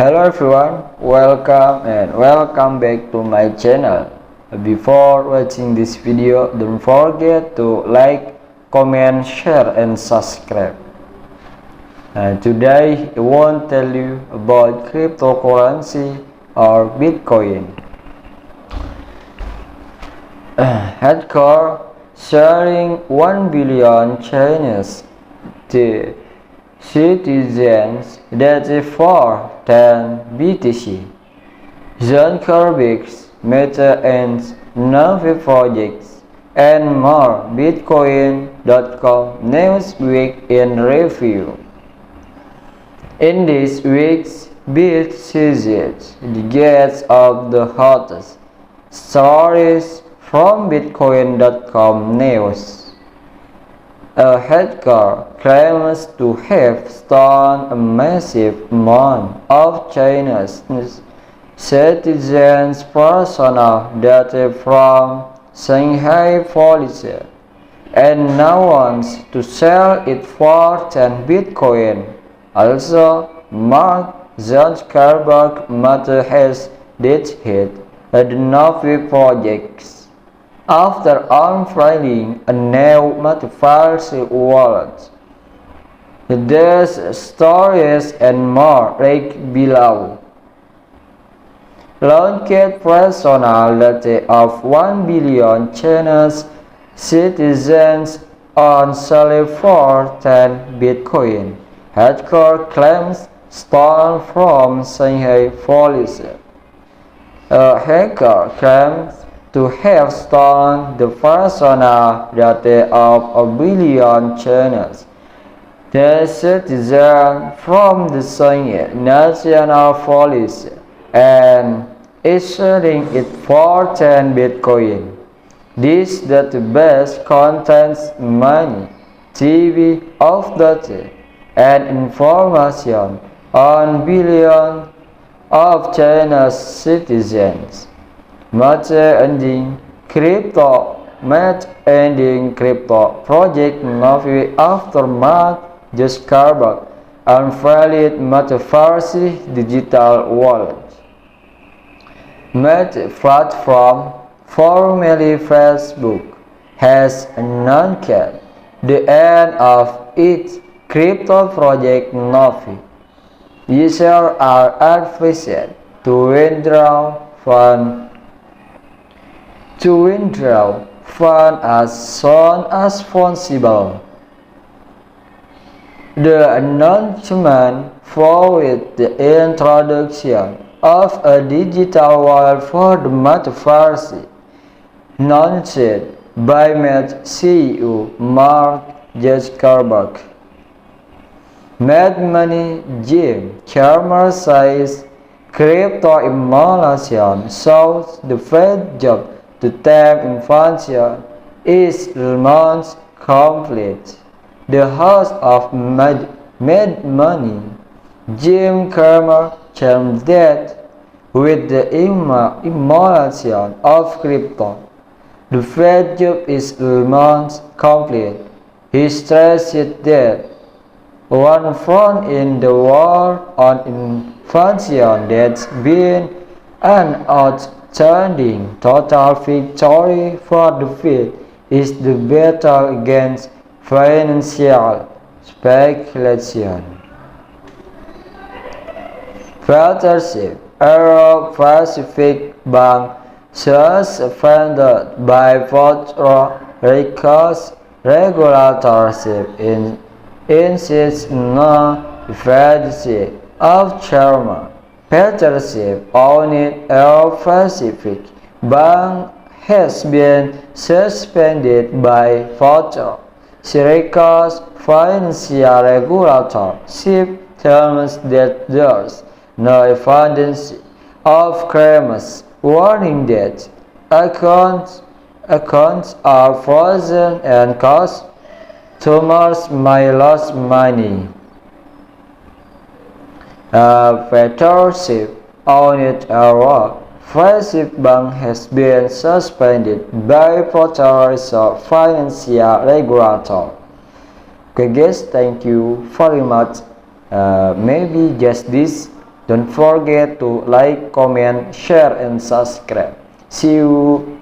Hello everyone, welcome back to my channel. Before watching this video, don't forget to like, comment, share and subscribe. Today I want to tell you about cryptocurrency or Bitcoin. Hardcore sharing 1 billion Chinese citizens that for 10 BTC. Zuckerberg's Meta and Navi projects and more. Bitcoin.com Newsweek in review. In this week's Bit series, the gets of the hottest stories from Bitcoin.com news. A hacker claims to have stolen a massive amount of China's citizens' personal data from Shanghai police and now wants to sell it for 10 Bitcoin. Also, Mark Zuckerberg Meta has hit the Navi projects after unveiling a new metaverse wallet. These stories and more like below. Launched personal data of 1 billion Chinese citizens on sale for 10 Bitcoin. Hacker claims stolen from Shanghai police. A hacker claims to have stolen the personal data of 1 billion Chinese citizens from the Shanghai National Police and is selling it for 10 Bitcoin. This database contains money, TV of data, and information on billions of China's citizens. Meta ending crypto project Navi after Mark Zuckerberg unveiled metaverse digital wallet. Meta platform, formerly Facebook, has announced the end of its crypto project Navi. Users are advised to withdraw funds as soon as possible. The announcement followed the introduction of a digital wallet for the metaverse, announced by Meta CEO Mark Zuckerberg. Mad Money Jim Chalmers says crypto emulation shows the Fed job to tame inflation is almost complete. The host of Mad Money, Jim Chalmers, claimed that with the emulation of crypto, the Fed job is almost complete. He stressed that one front in the war on inflation that's been an outstanding total victory for the Fed is the battle against financial speculation. Partnership Aero-Pacific Bank suspended by Puerto Rico's regulatorship insists no efficiency of Chairman. Partnership owned Aero-Pacific Bank has been suspended by Puerto Rico's financial regulator. Chief tells that there's no evidence of crimes, warning that accounts are frozen and customers may lose money. Partnership owned Aero-Pacific Bank has been suspended by Puerto Rico financial regulator. Okay guys, thank you very much. Maybe just this Don't forget to like, comment, share, and subscribe. See you.